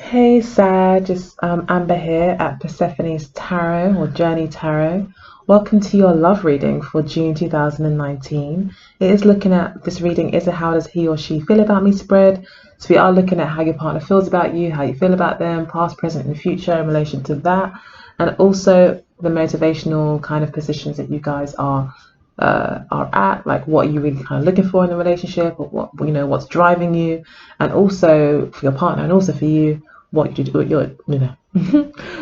Hey Sag, it's Amber here at Persephone's Tarot or Journey Tarot. Welcome to your love reading for June 2019. It is looking at, this reading is a how does he or she feel about me spread. So we are looking at how your partner feels about you, how you feel about them, past, present and future in relation to that. And also the motivational kind of positions that you guys are at, like what are you really kind of looking for in a relationship, or what what's driving you, and also for your partner and also for you, what your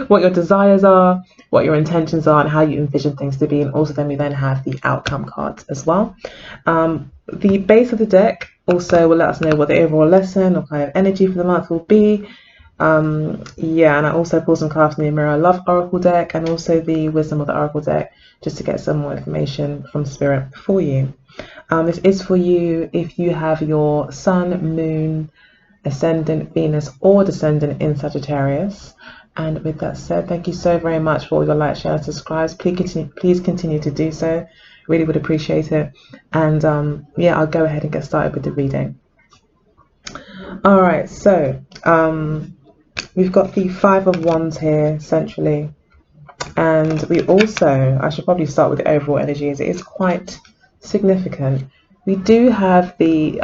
what your desires are, what your intentions are, and how you envision things to be. And also then we then have the outcome cards as well. The base of the deck also will let us know what the overall lesson or kind of energy for the month will be. Yeah, and I also pulled some cards from the Mirror Love Oracle deck and also the Wisdom of the Oracle deck just to get some more information from Spirit for you. This is for you if you have your Sun, Moon, Ascendant, Venus or Descendant in Sagittarius. And with that said, thank you so very much for all your likes, shares, subscribes. Please continue to do so. Really would appreciate it. And yeah, I'll go ahead and get started with the reading. All right, so we've got the Five of Wands here centrally, and we also, I should probably start with the overall energy as it is quite significant. We do have the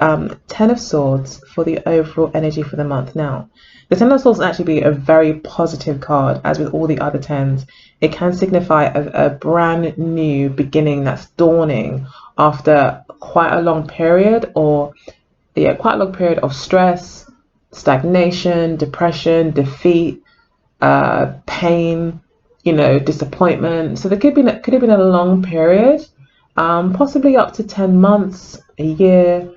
Ten of Swords for the overall energy for the month. Now, the Ten of Swords can actually be a very positive card, as with all the other tens. It can signify a brand new beginning that's dawning after quite a long period, or yeah, quite a long period of stress, stagnation, depression, defeat, pain, disappointment. So there could have been a long period, possibly up to 10 months, a year,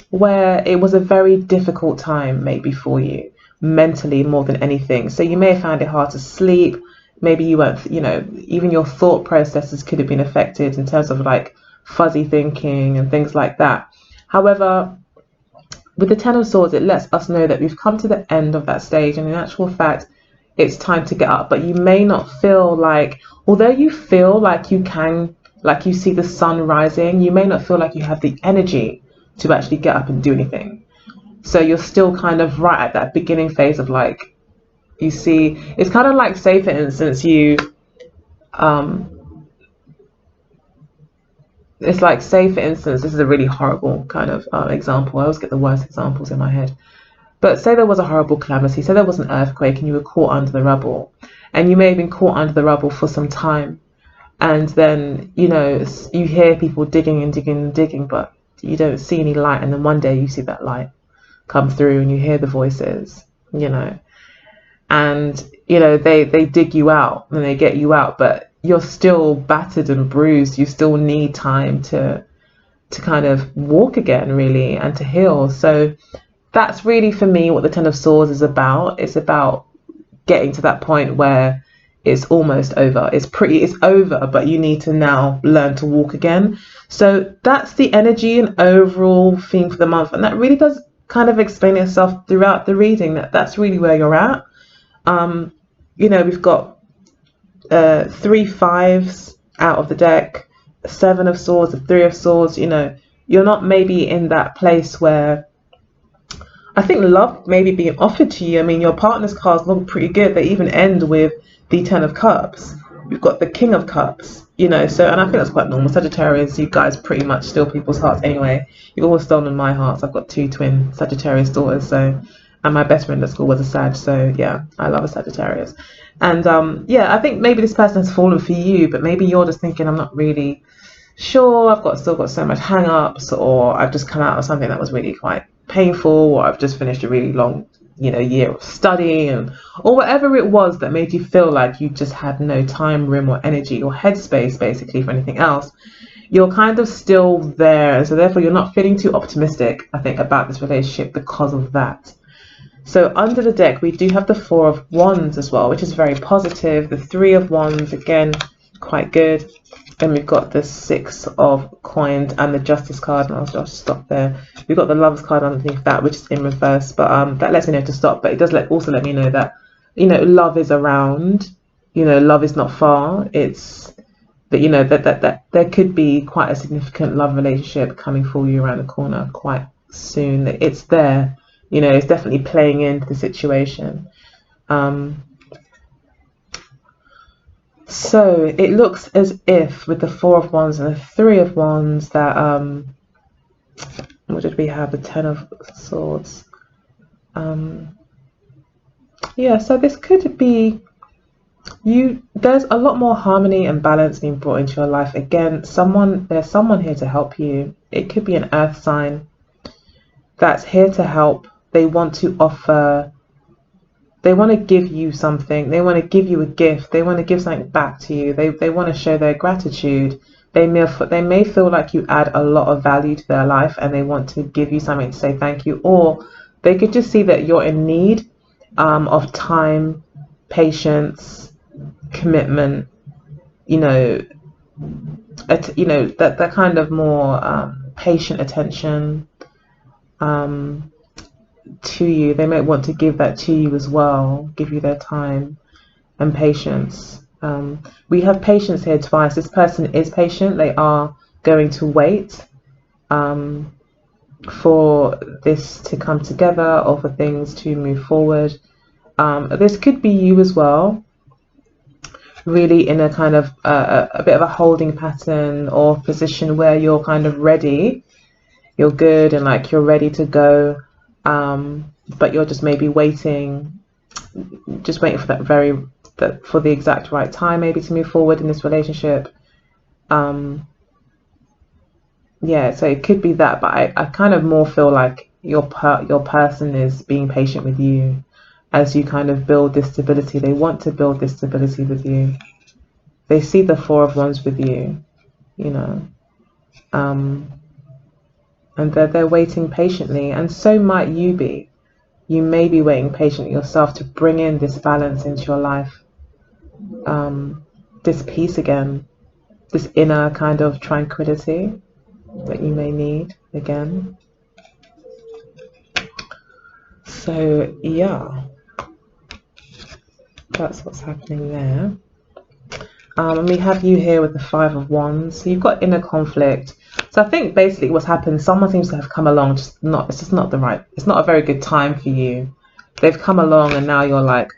where it was a very difficult time maybe for you, mentally more than anything. So you may have found it hard to sleep. Maybe you weren't, even your thought processes could have been affected in terms of like fuzzy thinking and things like that. However, with the Ten of Swords, it lets us know that we've come to the end of that stage, and in actual fact, it's time to get up. But you may not feel like, although you feel like you can, like you see the sun rising, you may not feel like you have the energy to actually get up and do anything. So you're still kind of right at that beginning phase of like, you see, it's kind of like, say for instance, it's like, say for instance, this is a really horrible kind of example. I always get the worst examples in my head. But say there was a horrible calamity, say there was an earthquake and you were caught under the rubble, and you may have been caught under the rubble for some time, and then you hear people digging and digging and digging, but you don't see any light, and then one day you see that light come through and you hear the voices, and they dig you out and they get you out, but you're still battered and bruised. You still need time to kind of walk again, really, and to heal. So that's really, for me, what the Ten of Swords is about. It's about getting to that point where it's almost over. It's over, but you need to now learn to walk again. So that's the energy and overall theme for the month, and that really does kind of explain itself throughout the reading. That's really where you're at. We've got 3 fives out of the deck, a Seven of Swords, a Three of Swords. You're not maybe in that place where I think love may be being offered to you. I mean, your partner's cards look pretty good. They even end with the Ten of Cups. We've got the King of Cups, and I think that's quite normal. Sagittarius, you guys pretty much steal people's hearts anyway. You've always stolen my hearts. I've got 2 twin Sagittarius daughters, and my best friend at school was a Sag, so yeah, I love a Sagittarius. And yeah, I think maybe this person has fallen for you, but maybe you're just thinking, I'm not really sure, still got so much hang-ups, or I've just come out of something that was really quite painful, or I've just finished a really long year of study, or whatever it was that made you feel like you just had no time, room or energy or headspace basically for anything else. You're kind of still there, and so therefore you're not feeling too optimistic, I think, about this relationship because of that. So under the deck, we do have the Four of Wands as well, which is very positive. The Three of Wands, again, quite good. And we've got the Six of Coins and the Justice card, and I'll just stop there. We've got the Lovers card underneath that, which is in reverse, but that lets me know to stop. But it does also let me know that, love is around. Love is not far. It's that, that there could be quite a significant love relationship coming for you around the corner quite soon. It's there. You know, it's definitely playing into the situation. So it looks as if with the Four of Wands and the Three of Wands that what did we have? The Ten of Swords. Yeah, so this could be you. There's a lot more harmony and balance being brought into your life. Again, there's someone here to help you. It could be an earth sign that's here to help. They want to offer, they want to give you something. They want to give you a gift. They want to give something back to you. They want to show their gratitude. They may feel like you add a lot of value to their life, and they want to give you something to say thank you. Or they could just see that you're in need of time, patience, commitment. You know, that kind of more patient attention to you. They might want to give that to you as well, give you their time and patience. We have patience here twice. This person is patient. They are going to wait for this to come together or for things to move forward. This could be you as well, really in a kind of a bit of a holding pattern or position where you're kind of ready, you're good and like you're ready to go, but you're just maybe waiting for for the exact right time maybe to move forward in this relationship. Yeah, so it could be that, but I kind of more feel like your person is being patient with you as you kind of build this stability. They want to build this stability with you. They see the Four of Wands with you, you know, and they're waiting patiently, and so might you be. You may be waiting patiently yourself to bring in this balance into your life, this peace again, this inner kind of tranquility that you may need again. So yeah, that's what's happening there. And we have you here with the Five of Wands. So you've got inner conflict. So I think basically what's happened, someone seems to have come along, it's just not a very good time for you. They've come along and now you're like,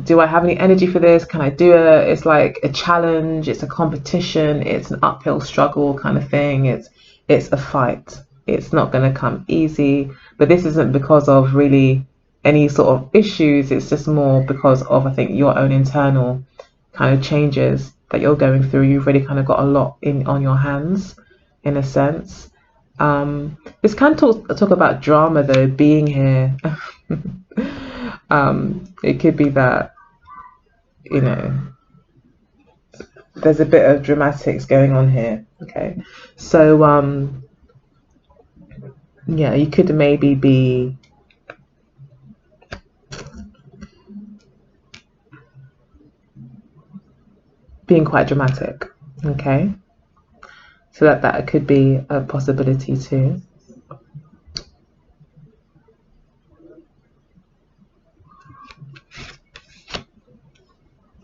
do I have any energy for this? Can I do it? It's like a challenge, it's a competition, it's an uphill struggle kind of thing. It's a fight. It's not going to come easy, but this isn't because of really any sort of issues. It's just more because of, I think, your own internal kind of changes that you're going through. You've really kind of got a lot on your hands, in a sense. This can talk about drama though, being here. It could be that, you know, there's a bit of dramatics going on here. Okay, so yeah, you could maybe be being quite dramatic. Okay, so that could be a possibility too.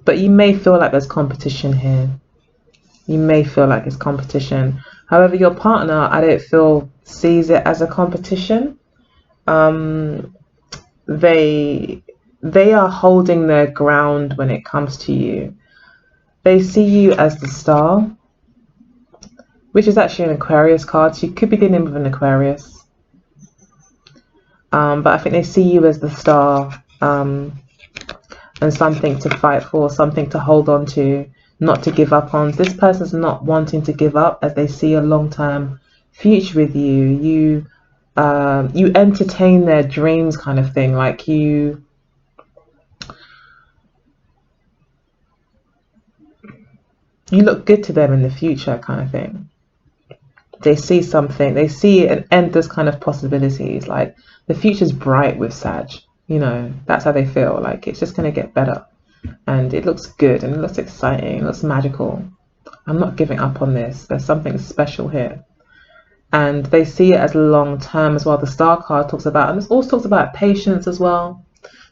But you may feel like there's competition here. You may feel like it's competition. However, your partner, I don't feel, sees it as a competition. They are holding their ground when it comes to you. They see you as the star, which is actually an Aquarius card. So you could be dealing with an Aquarius. But I think they see you as the star, and something to fight for, something to hold on to, not to give up on. This person's not wanting to give up as they see a long-term future with you. You entertain their dreams kind of thing, like you look good to them in the future kind of thing. They see something, they see an endless kind of possibilities, like the future's bright with Sag. You know, that's how they feel, like it's just going to get better. And it looks good and it looks exciting, it looks magical. I'm not giving up on this. There's something special here. And they see it as long term as well. The Star card talks about, and this also talks about patience as well.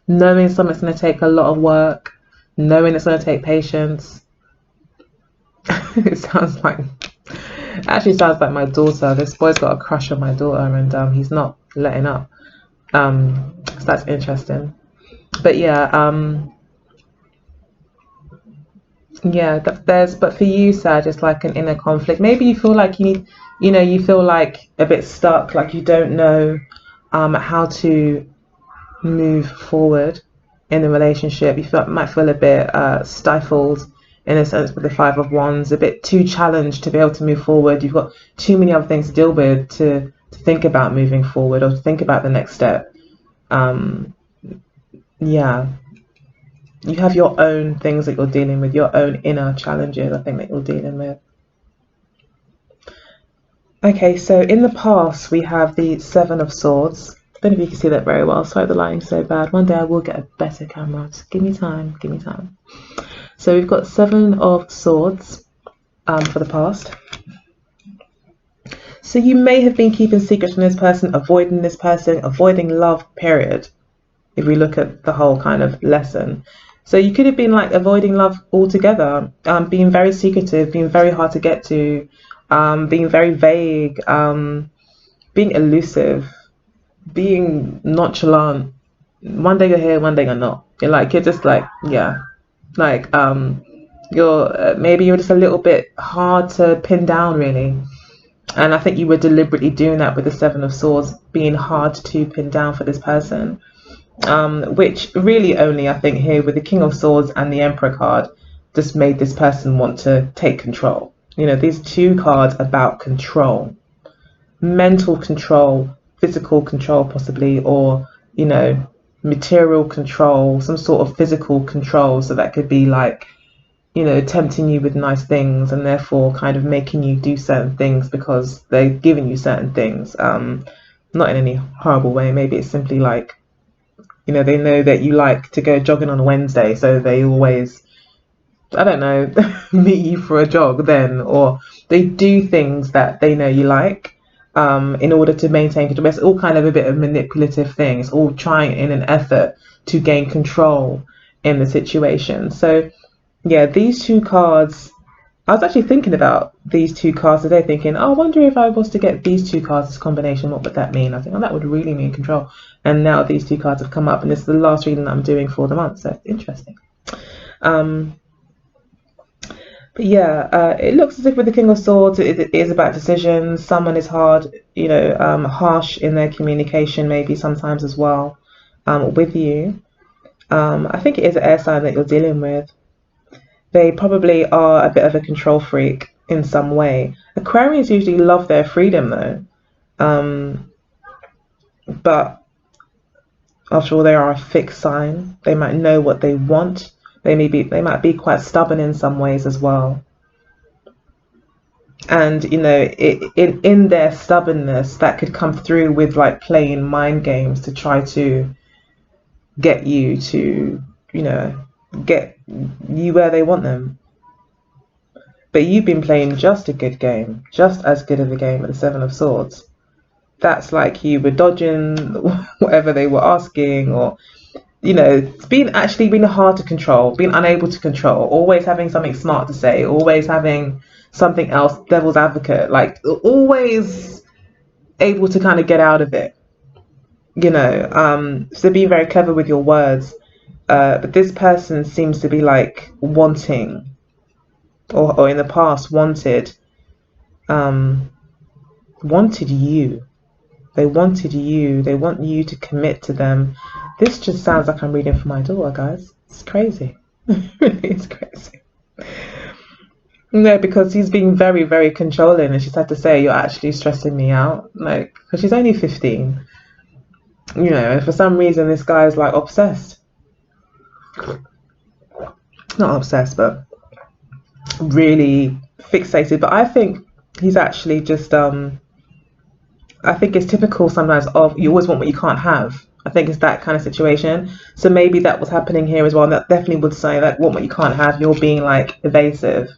Knowing something's going to take a lot of work, knowing it's going to take patience. It sounds like Actually sounds like my daughter. This boy's got a crush on my daughter, and he's not letting up. So that's interesting. But yeah, but for you, Sag, it's like an inner conflict. Maybe you feel like you need, you feel like a bit stuck, like you don't know how to move forward in the relationship. Might feel a bit stifled in a sense with the Five of Wands, a bit too challenged to be able to move forward. You've got too many other things to deal with to think about moving forward or to think about the next step. Um, yeah, you have your own things that you're dealing with, your own inner challenges, I think, that you're dealing with. Okay, so in the past we have the Seven of Swords. I don't know if you can see that very well. Sorry, the lighting's so bad. One day I will get a better camera. Just give me time. Give me time. So we've got Seven of Swords for the past. So you may have been keeping secrets from this person, avoiding love, period. If we look at the whole kind of lesson. So you could have been like avoiding love altogether, being very secretive, being very hard to get to, being very vague, being elusive, being nonchalant. One day you're here, one day you're not. You're just like, yeah, like you're maybe you're just a little bit hard to pin down, really. And I think you were deliberately doing that with the Seven of Swords, being hard to pin down for this person. Which really only, I think, here with the King of Swords and the Emperor card just made this person want to take control. These two cards about control, mental control, physical control possibly, or material control, some sort of physical control. So that could be like, tempting you with nice things and therefore kind of making you do certain things because they're giving you certain things. Not in any horrible way. Maybe it's simply like, they know that you like to go jogging on a Wednesday, so they always, I don't know, meet you for a jog then, or they do things that they know you like in order to maintain control. It's all kind of a bit of manipulative things, all trying in an effort to gain control in the situation. So yeah, these two cards, I was actually thinking about these two cards today, thinking, oh, I wonder if I was to get these two cards as a combination, what would that mean? I think, oh, that would really mean control. And now these two cards have come up, and this is the last reading that I'm doing for the month, so it's interesting. But yeah, it looks as if with the King of Swords, it is about decisions. Someone is hard, harsh in their communication, maybe sometimes as well, with you. I think it is an air sign that you're dealing with. They probably are a bit of a control freak in some way. Aquarians usually love their freedom though. But after all, they are a fixed sign. They might know what they want. They might be quite stubborn in some ways as well. And in their stubbornness, that could come through with like playing mind games to try to get you to, get you where they want them. But you've been playing just a good game, just as good of a game with the Seven of Swords. That's like you were dodging whatever they were asking, or it's being hard to control, being unable to control, always having something smart to say, always having something else, devil's advocate, like always able to kind of get out of it, so being very clever with your words. But this person seems to be like wanting, or in the past wanted you. They wanted you. They want you to commit to them. This just sounds like I'm reading for my daughter, guys. It's crazy. It's crazy. No, because he's being very, very controlling, and she's had to say, "You're actually stressing me out," like, because she's only 15. And for some reason, this guy is like obsessed. Not obsessed, but really fixated. But I think he's actually just I think it's typical sometimes of you always want what you can't have. I think it's that kind of situation. So maybe that was happening here as well. And that definitely would say that want what you can't have, you're being like evasive.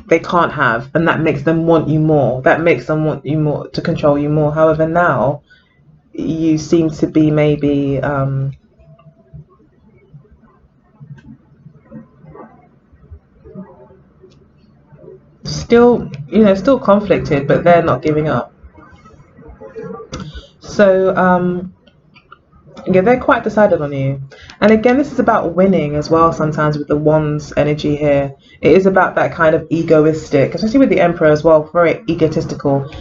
They can't have, and that makes them want you more. That makes them want you more, to control you more. However, now you seem to be maybe still, still conflicted, but they're not giving up. So yeah, they're quite decided on you. And again, this is about winning as well. Sometimes with the wands energy here, it is about that kind of egoistic, especially with the Emperor as well, very egotistical.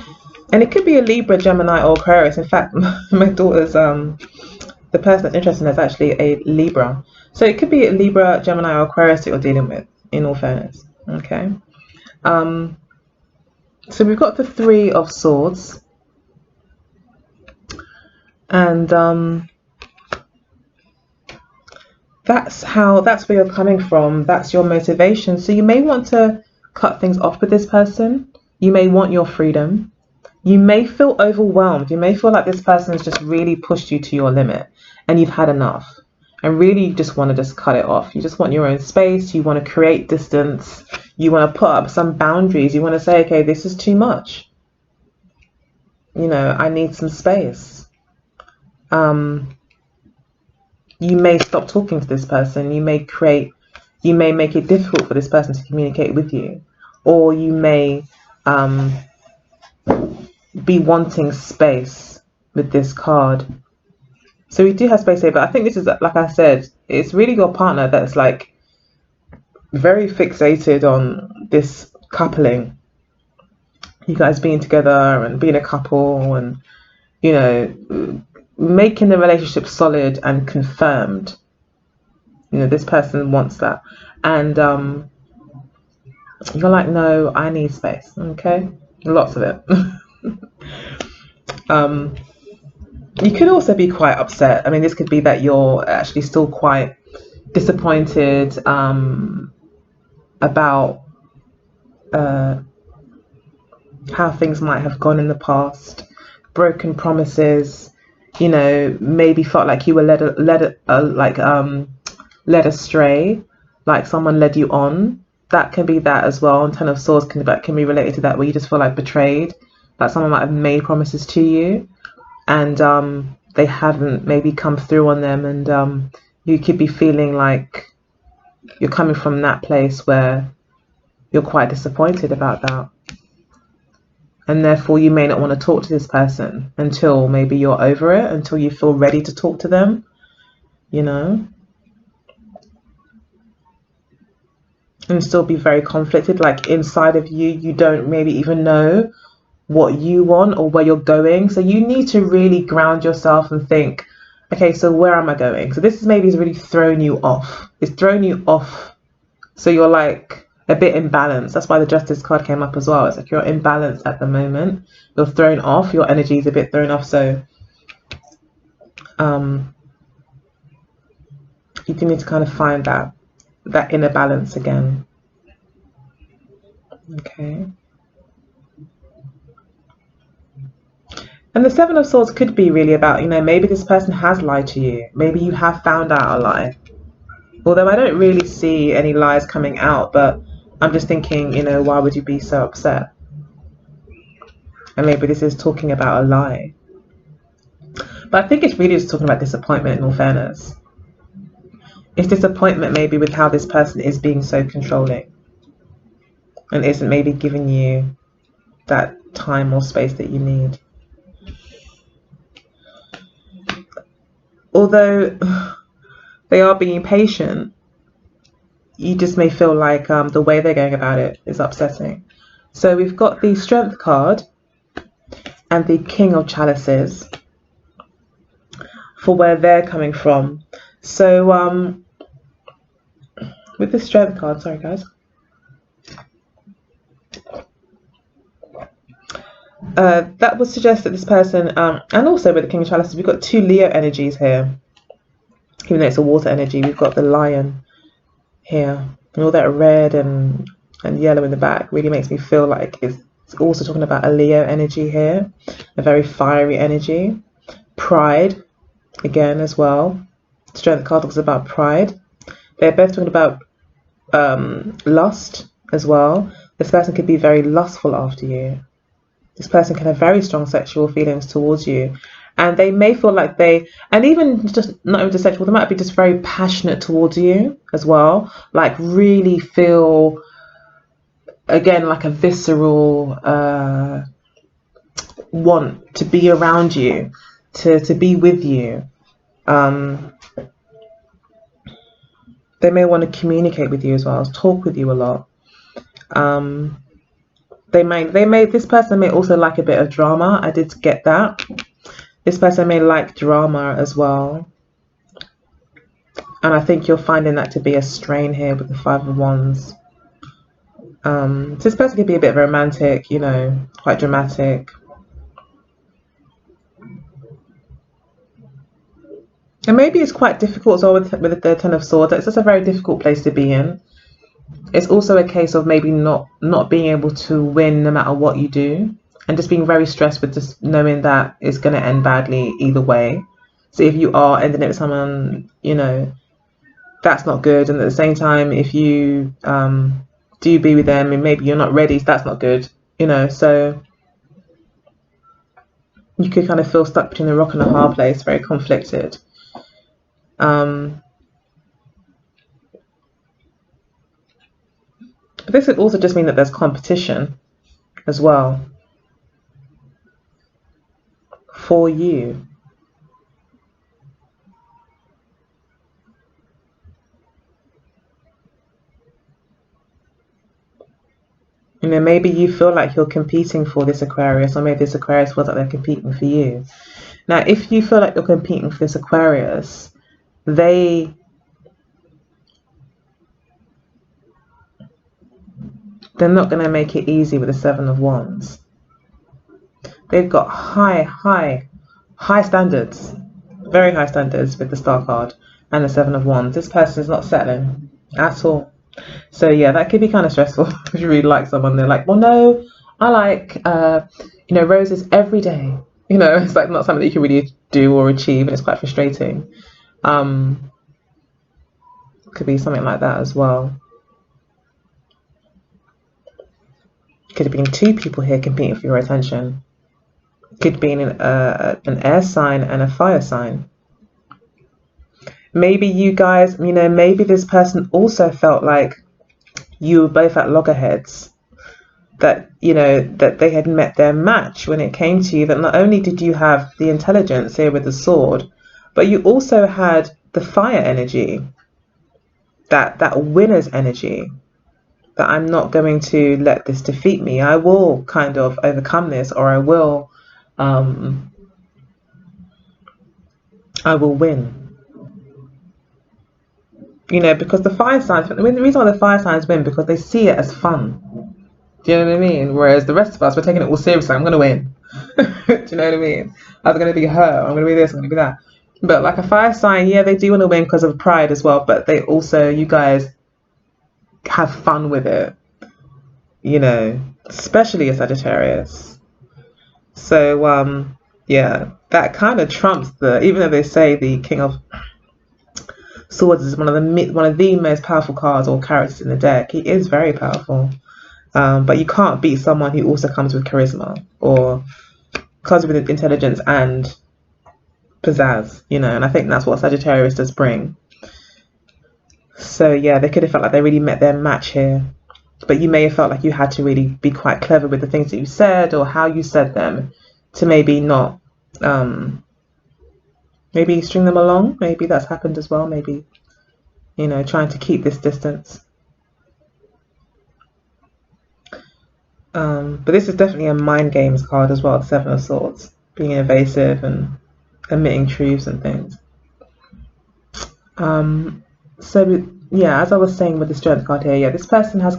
And it could be a Libra, Gemini, or Aquarius. In fact, my daughter's the person that's interested in is actually a Libra. So it could be a Libra, Gemini, or Aquarius that you're dealing with, in all fairness. Okay. So we've got the Three of Swords. And that's where you're coming from. That's your motivation. So you may want to cut things off with this person. You may want your freedom. You may feel overwhelmed. You may feel like this person has just really pushed you to your limit and you've had enough. And really you just want to just cut it off. You just want your own space. You want to create distance. You want to put up some boundaries. You want to say, okay, this is too much. I need some space. You may stop talking to this person. You may make it difficult for this person to communicate with you. Or you may be wanting space with this card. So we do have space here, but I think this is, like I said, it's really your partner that's like very fixated on this coupling. You guys being together and being a couple and, making the relationship solid and confirmed. This person wants that. And you're like, no, I need space. Okay? Lots of it. You could also be quite upset. I mean, this could be that you're actually still quite disappointed about how things might have gone in the past, broken promises, maybe felt like you were led astray, like someone led you on. That can be that as well. And Ten of Swords can be related to that, where you just feel like betrayed, like someone might have made promises to you and they haven't maybe come through on them, and you could be feeling like you're coming from that place where you're quite disappointed about that. And therefore you may not want to talk to this person until maybe you're over it, until you feel ready to talk to them, and still be very conflicted. Like inside of you, you don't maybe even know what you want or where you're going. So you need to really ground yourself and think, okay, so where am I going? So this is maybe has really thrown you off. It's thrown you off. So you're like a bit imbalanced. That's why the Justice card came up as well. It's like you're imbalanced at the moment. You're thrown off. Your energy is a bit thrown off. So you do need to kind of find that inner balance again. Okay. And the Seven of Swords could be really about, maybe this person has lied to you. Maybe you have found out a lie. Although I don't really see any lies coming out, but I'm just thinking, why would you be so upset? And maybe this is talking about a lie. But I think it's really just talking about disappointment, in all fairness. It's disappointment maybe with how this person is being so controlling and isn't maybe giving you that time or space that you need. Although they are being patient, you just may feel like the way they're going about it is upsetting. So we've got the Strength card and the King of Chalices for where they're coming from. So with the Strength card, sorry guys, that would suggest that this person, and also with the King of Chalices, we've got two Leo energies here. Even though it's a water energy, we've got the Lion here. And all that red and yellow in the back really makes me feel like it's also talking about a Leo energy here. A very fiery energy. Pride, again, as well. Strength card talks about pride. They're both talking about lust as well. This person could be very lustful after you. This person can have very strong sexual feelings towards you, and they may feel like and even just not even just sexual, they might be just very passionate towards you as well, like really feel again, like a visceral want to be around you, to be with you. They may want to communicate with you as well, talk with you a lot. This person may also like a bit of drama. I did get that. This person may like drama as well. And I think you're finding that to be a strain here with the Five of Wands. This person could be a bit romantic, you know, quite dramatic. And maybe it's quite difficult as well with the Ten of Swords. It's just a very difficult place to be in. It's also a case of maybe not being able to win no matter what you do, and just being very stressed with just knowing that it's going to end badly either way. So if you are ending it with someone, you know, that's not good. And at the same time, if you do be with them and maybe you're not ready, so that's not good, you know. So you could kind of feel stuck between a rock and a hard place, very conflicted. This could also just mean that there's competition as well for you. You know, maybe you feel like you're competing for this Aquarius, or maybe this Aquarius feels like they're competing for you. Now, if you feel like you're competing for this Aquarius, they're not going to make it easy with the Seven of Wands. They've got high standards, very high standards with the Star card and the Seven of Wands. This person is not settling at all. So yeah, that could be kind of stressful if you really like someone. They're like, well, no, I like, you know, roses every day. You know, it's like not something that you can really do or achieve, and it's quite frustrating. Could be something like that as well. Could have been two people here competing for your attention. Could be an air sign and a fire sign. Maybe you guys, you know, maybe this person also felt like you were both at loggerheads, that, you know, that they had met their match when it came to you, that not only did you have the intelligence here with the sword, but you also had the fire energy, that winner's energy, that I'm not going to let this defeat me. I will kind of overcome this, or I will win. You know, because the fire signs, I mean, the reason why the fire signs win, because they see it as fun. Do you know what I mean? Whereas the rest of us, we're taking it all seriously. I'm going to win. Do you know what I mean? I'm going to be her. I'm going to be this. I'm going to be that. But like a fire sign, yeah, they do want to win because of pride as well. But they also, you guys have fun with it. You know, especially a Sagittarius. So, yeah, that kind of trumps even though they say the King of Swords is one of the most powerful cards or characters in the deck. He is very powerful, but you can't beat someone who also comes with charisma or comes with intelligence and pizzazz, you know. And I think that's what Sagittarius does bring. So yeah, they could have felt like they really met their match here, but you may have felt like you had to really be quite clever with the things that you said or how you said them to maybe not maybe string them along. Maybe that's happened as well. Maybe, you know, trying to keep this distance. But this is definitely a mind games card as well, the Seven of Swords, being evasive and admitting truths and things. So yeah, as I was saying with the Strength card here, yeah, this person has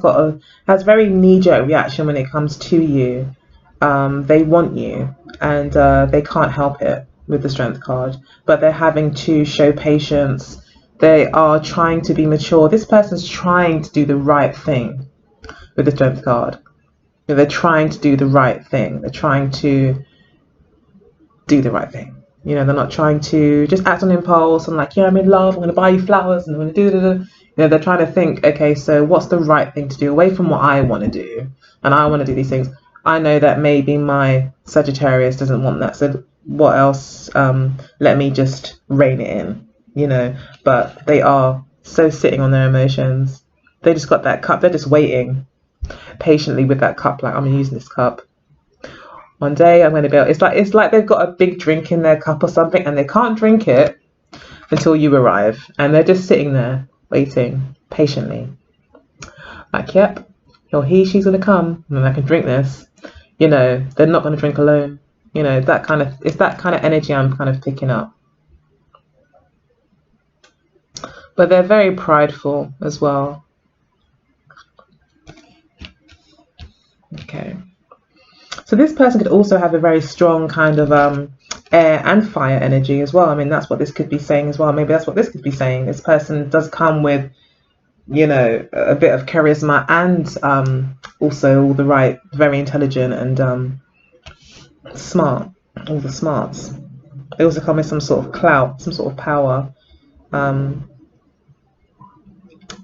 very knee-jerk reaction when it comes to you. They want you, and they can't help it with the Strength card, but they're having to show patience. They are trying to be mature. This person's trying to do the right thing with the Strength card. They're trying to do the right thing. They're trying to do the right thing. You know, they're not trying to just act on impulse and like, yeah, I'm in love, I'm going to buy you flowers and I'm going to do it. You know, they're trying to think, okay, so what's the right thing to do away from what I want to do? And I want to do these things. I know that maybe my Sagittarius doesn't want that. So what else? Let me just rein it in, you know. But they are so sitting on their emotions. They just got that cup. They're just waiting. patiently with that cup, like, I'm using this cup. One day I'm going to be able, it's like they've got a big drink in their cup or something, and they can't drink it until you arrive, and they're just sitting there waiting patiently. Like, yep, she's going to come, and I can drink this. You know, they're not going to drink alone. You know, it's that kind of energy I'm kind of picking up. But they're very prideful as well. Okay. So this person could also have a very strong kind of air and fire energy as well. I mean, that's what this could be saying as well. Maybe that's what this could be saying. This person does come with, you know, a bit of charisma and also all the right, very intelligent and smart, all the smarts. They also come with some sort of clout, some sort of power, and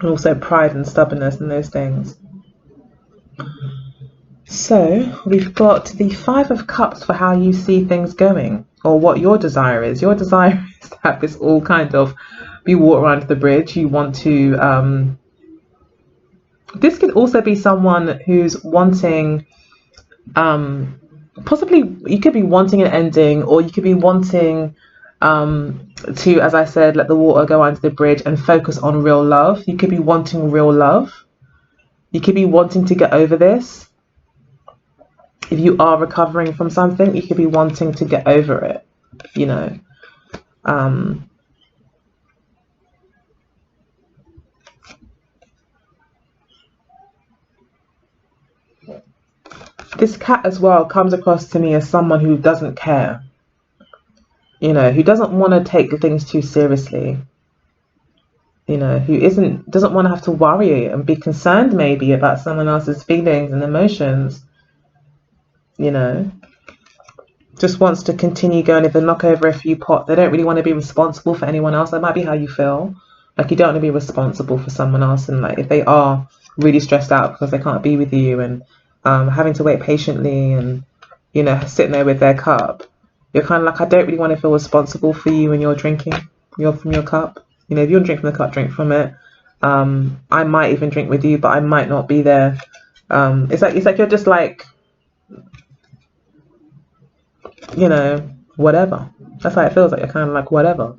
also pride and stubbornness and those things. So we've got the Five of Cups for how you see things going, or what your desire is. Your desire is to have this all kind of be water under the bridge. You want to this could also be someone who's wanting possibly you could be wanting an ending, or you could be wanting to, as I said, let the water go under the bridge and focus on real love. You could be wanting real love. You could be wanting to get over this. If you are recovering from something, you could be wanting to get over it, you know. This cat as well comes across to me as someone who doesn't care, you know, who doesn't want to take things too seriously, you know, who doesn't want to have to worry and be concerned maybe about someone else's feelings and emotions, you know. Just wants to continue going. If they knock over a few pots, they don't really want to be responsible for anyone else. That might be how you feel. Like, you don't want to be responsible for someone else, and like if they are really stressed out because they can't be with you and having to wait patiently and, you know, sitting there with their cup, you're kind of like, I don't really want to feel responsible for you when you're drinking from your cup. You know, if you want to drink from the cup, drink from it. I might even drink with you, but I might not be there. It's like you're just like, you know, whatever. That's how it feels, like you're kind of like whatever.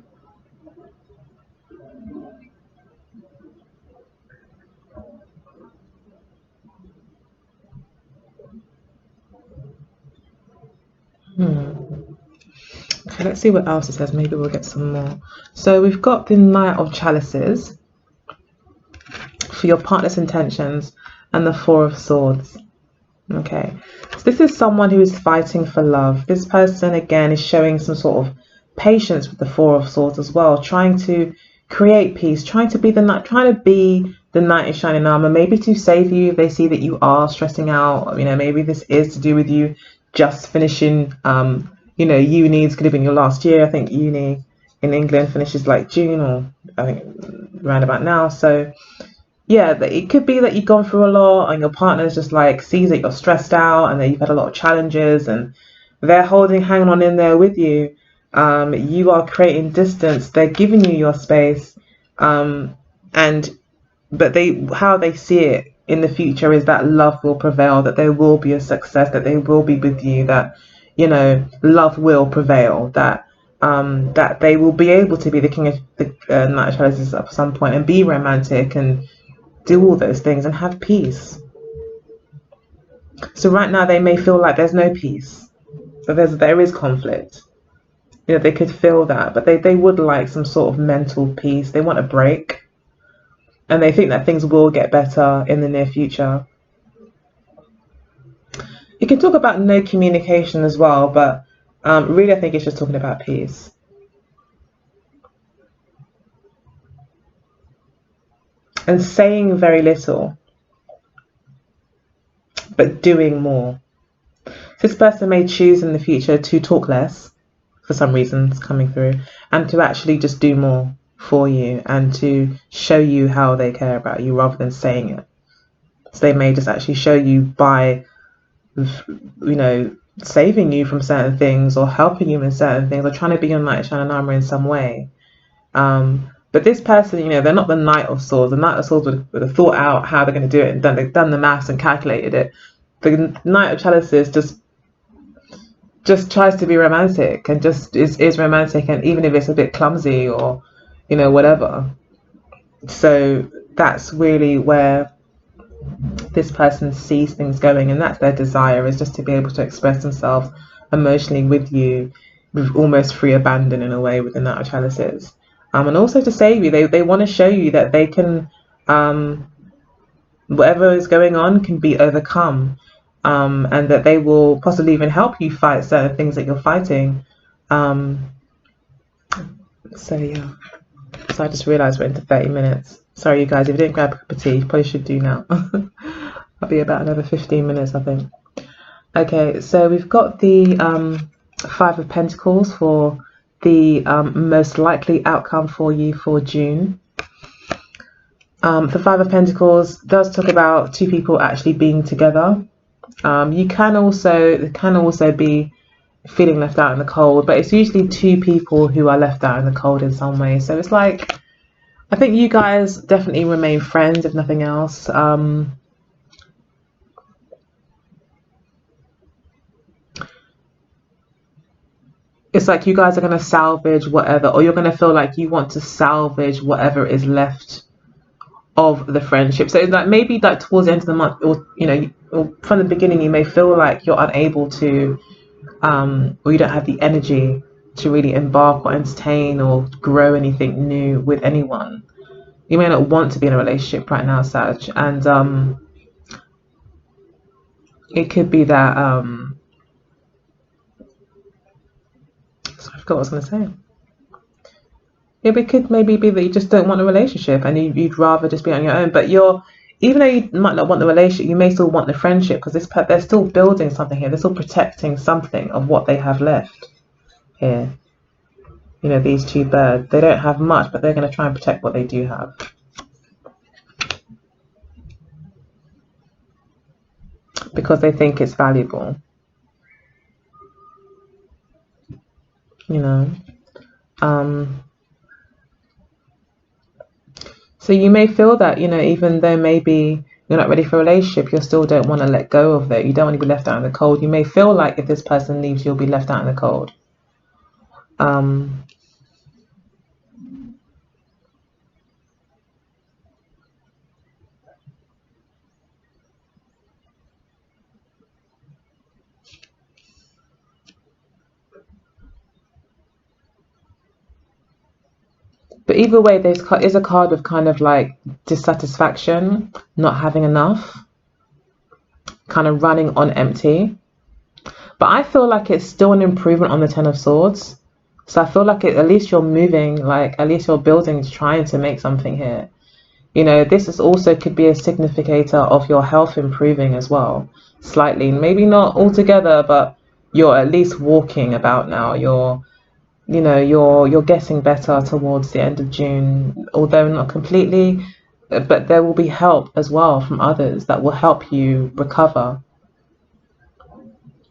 Okay, let's see what else it says. Maybe we'll get some more. So we've got the Knight of Chalices for your partner's intentions and the Four of Swords. Okay, so this is someone who is fighting for love. This person, again, is showing some sort of patience with the Four of Swords as well, trying to create peace, trying to be the knight in shining armor, maybe to save you if they see that you are stressing out. You know, maybe this is to do with you just finishing, you know, uni. Could have been your last year. I think uni in England finishes like June, or I think around about now. So yeah, it could be that you've gone through a lot and your partner's just like sees that you're stressed out and that you've had a lot of challenges, and they're hanging on in there with you. You are creating distance. They're giving you your space, but how they see it in the future is that love will prevail, that there will be a success, that they will be with you, that, you know, love will prevail, that they will be able to be the king of the Knight of Chalices at some point and be romantic and do all those things and have peace. So right now they may feel like there's no peace, but there is conflict. You know, they could feel that, but they would like some sort of mental peace. They want a break, and they think that things will get better in the near future. You can talk about no communication as well, but really I think it's just talking about peace. And saying very little, but doing more. This person may choose in the future to talk less, for some reasons coming through, and to actually just do more for you and to show you how they care about you rather than saying it. So they may just actually show you by, you know, saving you from certain things or helping you in certain things or trying to be your knight in shining armor in some way. But this person, they're not the Knight of Swords. The Knight of Swords would have thought out how they're going to do it, and they've done the maths and calculated it. The Knight of Chalices just tries to be romantic, and just is romantic, and even if it's a bit clumsy or whatever. So that's really where this person sees things going, and that's their desire, is just to be able to express themselves emotionally with you with almost free abandon in a way with the Knight of Chalices. And also to save you, they want to show you that they can, whatever is going on can be overcome, and that they will possibly even help you fight certain things that you're fighting. So yeah, so I just realized we're into 30 minutes. Sorry you guys, if you didn't grab a cup of tea, you probably should do now. I'll be about another 15 minutes, I think. Okay, so we've got the Five of Pentacles for the most likely outcome for you for June. The Five of Pentacles does talk about two people actually being together. It can also be feeling left out in the cold, but it's usually two people who are left out in the cold in some way. So it's like, I think you guys definitely remain friends, if nothing else. It's like you guys are going to salvage whatever, or you're going to feel like you want to salvage whatever is left of the friendship. So it's like maybe like towards the end of the month, or or from the beginning, you may feel like you're unable to, or you don't have the energy to really embark or entertain or grow anything new with anyone. You may not want to be in a relationship right now, Sag, and it could be that so I forgot what I was going to say. It could maybe be that you just don't want a relationship and you'd rather just be on your own. But even though you might not want the relationship, you may still want the friendship, because they're still building something here. They're still protecting something of what they have left here. These two birds, they don't have much, but they're going to try and protect what they do have. Because they think it's valuable. So you may feel that, even though maybe you're not ready for a relationship, you still don't want to let go of it. You don't want to be left out in the cold. You may feel like if this person leaves, you'll be left out in the cold. But either way, there is a card of kind of like dissatisfaction, not having enough, kind of running on empty. But I feel like it's still an improvement on the Ten of Swords. So I feel like at least you're moving, like at least you're building, trying to make something here. This is also could be a significator of your health improving as well, slightly. Maybe not altogether, but you're at least walking about now. You're getting better towards the end of June, although not completely, but there will be help as well from others that will help you recover.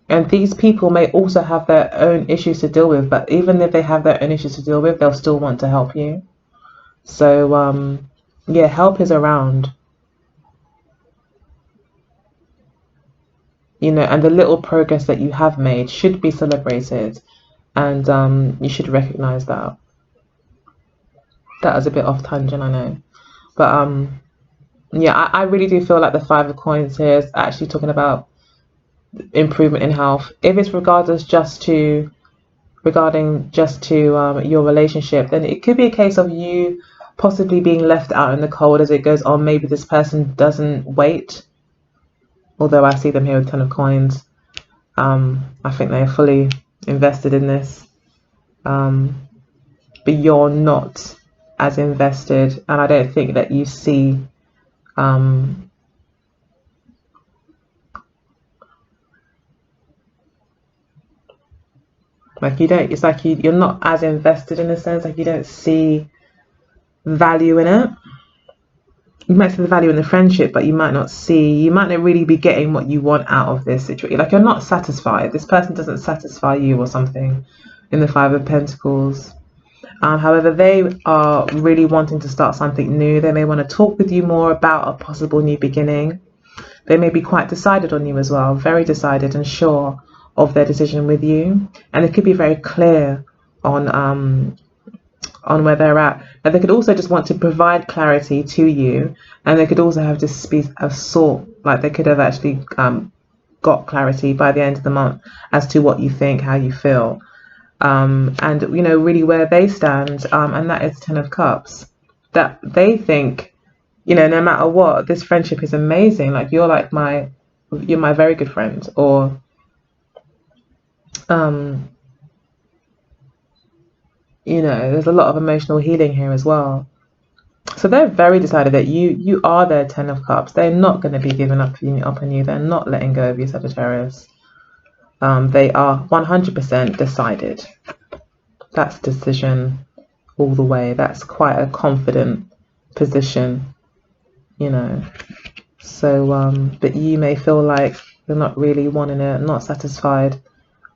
And these people may also have their own issues to deal with, but even if they have their own issues to deal with, they'll still want to help you. So yeah, help is around. And the little progress that you have made should be celebrated. And you should recognize that. That was a bit off tangent, I know. But yeah, I really do feel like the Five of Coins here is actually talking about improvement in health. If it's regarding just to your relationship, then it could be a case of you possibly being left out in the cold as it goes on. Maybe this person doesn't wait. Although I see them here with Ten of Coins. I think they're fully invested in this, but you're not as invested, and I don't think that you see like you don't, it's like you're not as invested in a sense, like you don't see value in it. You might see the value in the friendship, but you might not really be getting what you want out of this situation. Like you're not satisfied. This person doesn't satisfy you or something in the Five of Pentacles. However, they are really wanting to start something new. They may want to talk with you more about a possible new beginning. They may be quite decided on you as well, very decided and sure of their decision with you. And they could be very clear on where they're at. But they could also just want to provide clarity to you, and they could also have just be of sort, like they could have actually got clarity by the end of the month as to what you think, how you feel, and really where they stand, and that is 10 of Cups. That they think, no matter what, this friendship is amazing. Like you're my very good friend, or there's a lot of emotional healing here as well. So they're very decided that you are their 10 of Cups. They're not going to be giving up on you. They're not letting go of you, Sagittarius. They are 100% decided. That's decision all the way. That's quite a confident position, So, but you may feel like you're not really wanting it, not satisfied.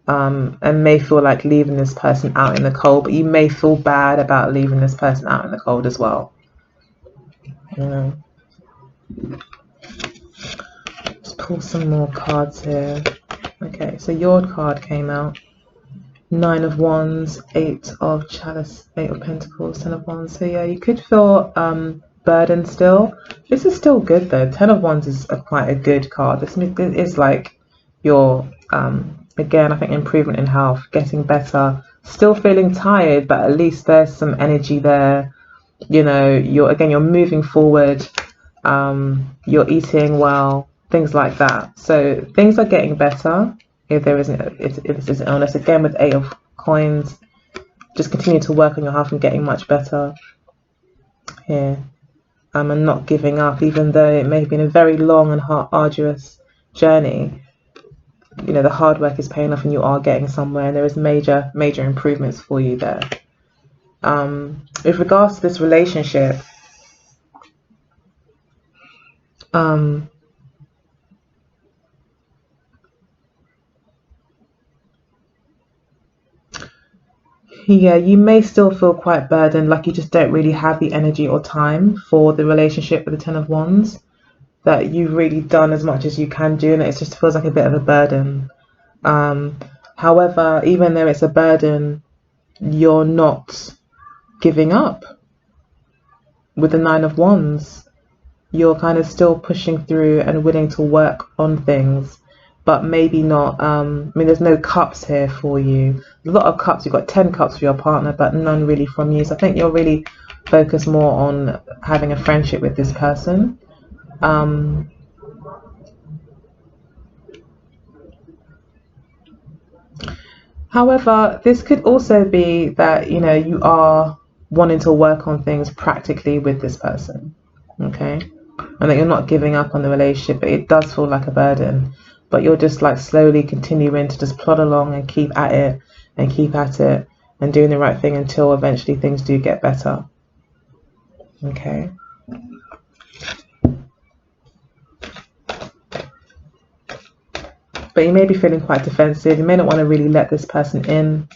And may feel like leaving this person out in the cold, but you may feel bad about leaving this person out in the cold as well. Let's pull some more cards here. Okay, so your card came out. 9 of Wands, 8 of Chalice, 8 of Pentacles, 10 of Wands. So yeah, you could feel burdened still. This is still good though. 10 of Wands is quite a good card. This is like your again, I think improvement in health, getting better, still feeling tired, but at least there's some energy there. You're moving forward, you're eating well, things like that. So things are getting better. If this is an illness, again with 8 of Coins, just continue to work on your health and getting much better here, and not giving up, even though it may have been a very long and arduous journey. The hard work is paying off and you are getting somewhere, and there is major improvements for you there. With regards to this relationship, yeah, you may still feel quite burdened, like you just don't really have the energy or time for the relationship with the 10 of Wands, that you've really done as much as you can do, and it just feels like a bit of a burden. However, even though it's a burden, you're not giving up. With the 9 of Wands, you're kind of still pushing through and willing to work on things, but maybe not. There's no cups here for you. A lot of cups. You've got 10 cups for your partner, but none really from you. So I think you're really focused more on having a friendship with this person. However, this could also be that you are wanting to work on things practically with this person, okay, and that you're not giving up on the relationship, but it does feel like a burden, but you're just like slowly continuing to just plod along and keep at it and doing the right thing until eventually things do get better. Okay. But you may be feeling quite defensive. You may not want to really let this person in.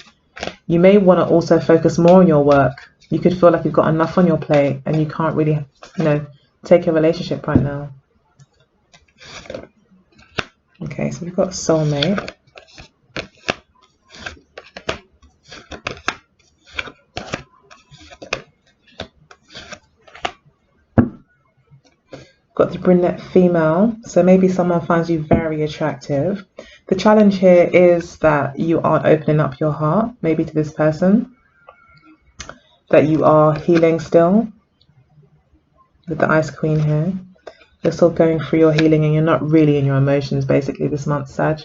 You may want to also focus more on your work. You could feel like you've got enough on your plate and you can't really, take a relationship right now. Okay, so we've got soulmate. Got the brunette female, so maybe someone finds you very attractive. The challenge here is that you aren't opening up your heart, maybe to this person, that you are healing still. With the Ice Queen here, you're still going through your healing and you're not really in your emotions basically this month, Sag.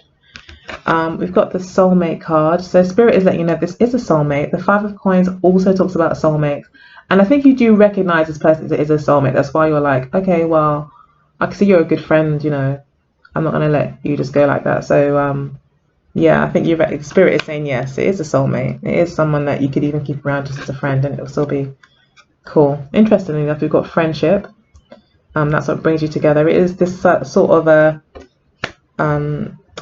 We've got the soulmate card. So Spirit is letting you know this is a soulmate. The 5 of Coins also talks about a soulmate. And I think you do recognize this person is a soulmate. That's why you're like, okay, well, I can see you're a good friend, I'm not going to let you just go like that. So, yeah, I think Spirit is saying yes, it is a soulmate. It is someone that you could even keep around just as a friend and it'll still be cool. Interestingly enough, we've got friendship. That's what brings you together. It is this sort of a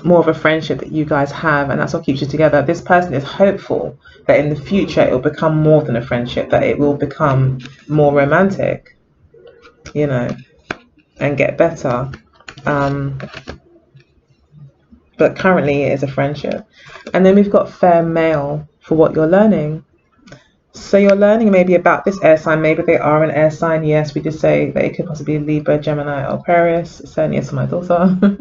more of a friendship that you guys have, and that's what keeps you together. This person is hopeful that in the future it will become more than a friendship, that it will become more romantic, you know, and get better. But currently it is a friendship. And then we've got fair male for what you're learning. So you're learning maybe about this air sign. Maybe they are an air sign. Yes, we did say that it could possibly be Libra, Gemini, or Aquarius. Certainly is for my daughter.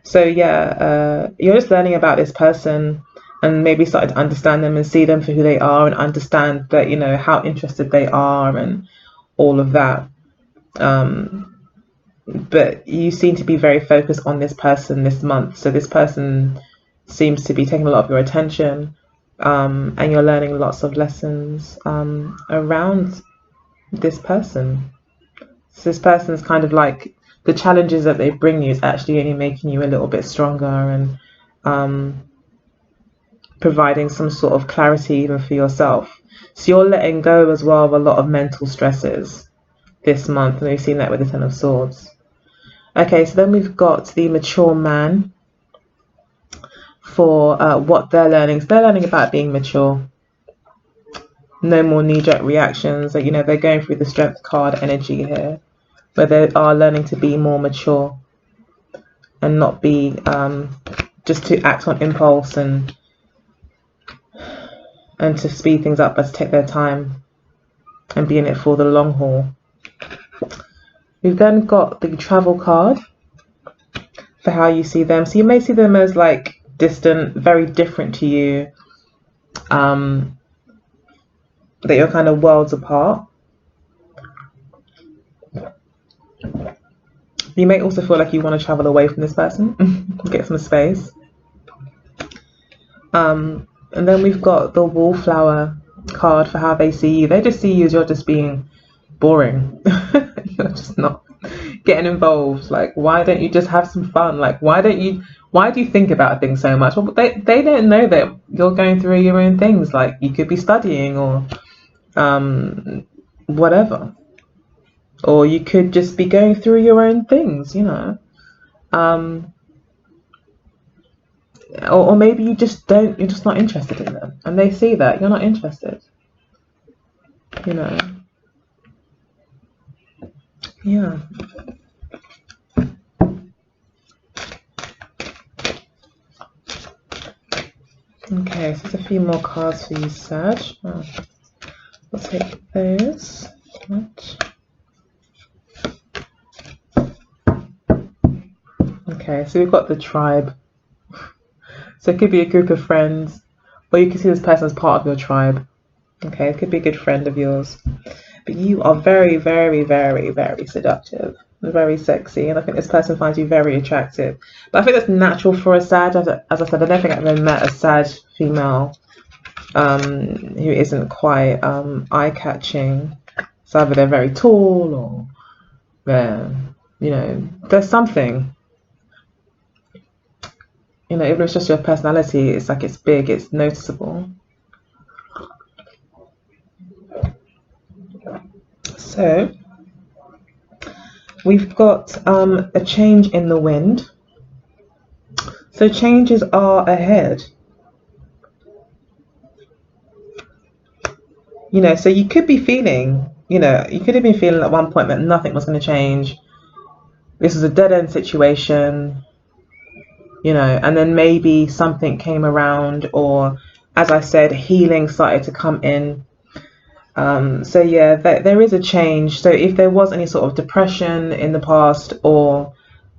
So yeah, you're just learning about this person and maybe starting to understand them and see them for who they are and understand that, you know, how interested they are and all of that. But you seem to be very focused on this person this month. So this person seems to be taking a lot of your attention, and you're learning lots of lessons around this person. So this person's kind of like, the challenges that they bring you is actually only making you a little bit stronger and providing some sort of clarity even for yourself. So you're letting go as well of a lot of mental stresses this month, and we've seen that with the Ten of Swords. Okay, so then we've got the mature man for what they're learning. So they're learning about being mature. No more knee-jerk reactions. You know, they're going through the Strength card energy here, where they are learning to be more mature and not be just to act on impulse and to speed things up, but to take their time and be in it for the long haul. We've then got the travel card for how you see them. So you may see them as like distant, very different to you, that you're kind of worlds apart. You may also feel like you want to travel away from this person, get some space. And then we've got the wallflower card for how they see you. They just see you as you're just being boring. You're just not getting involved. Like, why don't you just have some fun? Like, why do you think about things so much? Well, they don't know that you're going through your own things. Like, you could be studying or whatever. Or you could just be going through your own things, you know. Or maybe you're just not interested in them. And they see that you're not interested. You know. Yeah. Okay, so there's a few more cards for you, Sag. Oh, we'll take those. Okay, so we've got the tribe. So it could be a group of friends, or you can see this person as part of your tribe. Okay, it could be a good friend of yours. But you are very, very, very, very seductive, very sexy, and I think this person finds you very attractive. But I think that's natural for a Sag. As I said, I don't think I've ever met a Sag female who isn't quite eye-catching. So either they're very tall or they're, you know, there's something. You know, even if it's just your personality, it's like it's big, it's noticeable. So we've got a change in the wind. So changes are ahead. You know, so you could be feeling, you know, you could have been feeling at one point that nothing was going to change. This is a dead-end situation. You know, and then maybe something came around, or as I said, healing started to come in. So yeah, there is a change. So if there was any sort of depression in the past, or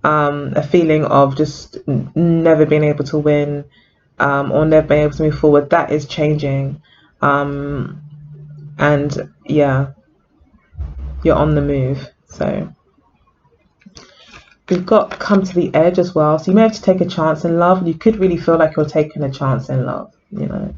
a feeling of just never being able to win, or never being able to move forward, that is changing. And yeah, you're on the move. So we've got come to the edge as well. So you may have to take a chance in love. You could really feel like you're taking a chance in love, you know,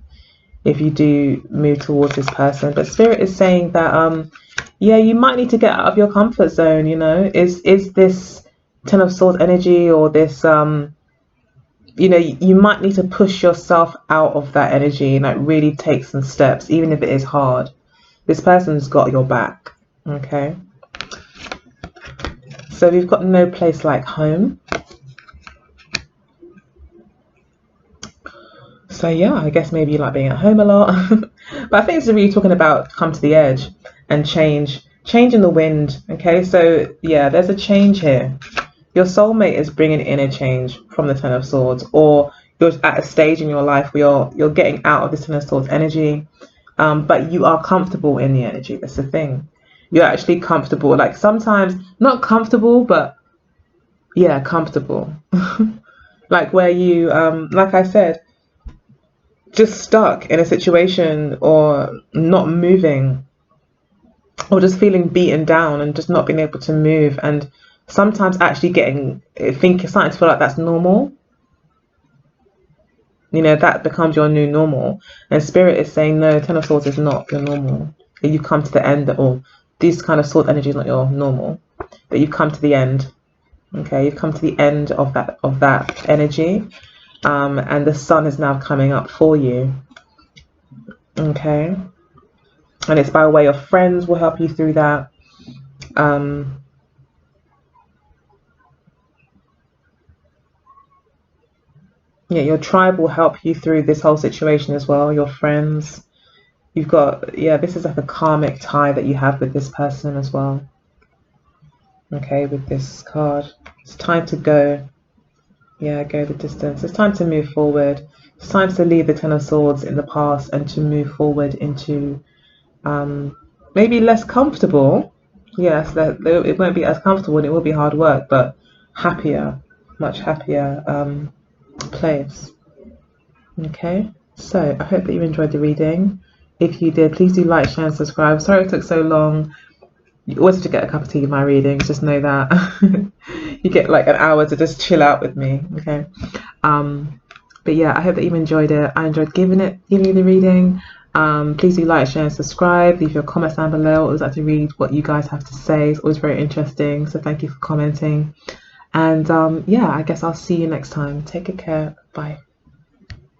if you do move towards this person. But Spirit is saying that, yeah, you might need to get out of your comfort zone, you know. Is this Ten of Swords energy, or this, you know, you might need to push yourself out of that energy and like really take some steps, even if it is hard. This person's got your back, okay? So we've got no place like home. So yeah, I guess maybe you like being at home a lot. But I think it's really talking about come to the edge and change in the wind. Okay, so yeah, there's a change here. Your soulmate is bringing in a change from the Ten of Swords, or you're at a stage in your life where you're getting out of the Ten of Swords energy, but you are comfortable in the energy. That's the thing. You're actually comfortable. Like sometimes not comfortable, but yeah, comfortable. Like where you, like I said, just stuck in a situation or not moving or just feeling beaten down and just not being able to move, and sometimes actually starting to feel like that's normal. That becomes your new normal, and spirit is saying no, Ten of Swords is not your normal. That you've come to the end, or this kind of sword energy is not your normal, that you've come to the end. Okay, you've come to the end of that energy, and the sun is now coming up for you. Okay, and it's by way of friends will help you through that. Yeah, your tribe will help you through this whole situation as well. Your friends, you've got, yeah, this is like a karmic tie that you have with this person as well. Okay, with this card, it's time to go. Yeah, go the distance. It's time to move forward. It's time to leave the Ten of Swords in the past and to move forward into maybe less comfortable. Yes, that it won't be as comfortable and it will be hard work, but happier, much happier place. Okay, so I hope that you enjoyed the reading. If you did, please do like, share, and subscribe. Sorry it took so long. You always have to get a cup of tea in my readings, just know that. You get like an hour to just chill out with me. Okay. But yeah, I hope that you've enjoyed it. I enjoyed giving you the reading. Please do like, share, and subscribe. Leave your comments down below. I always like to read what you guys have to say. It's always very interesting. So thank you for commenting. And yeah, I guess I'll see you next time. Take good care. Bye.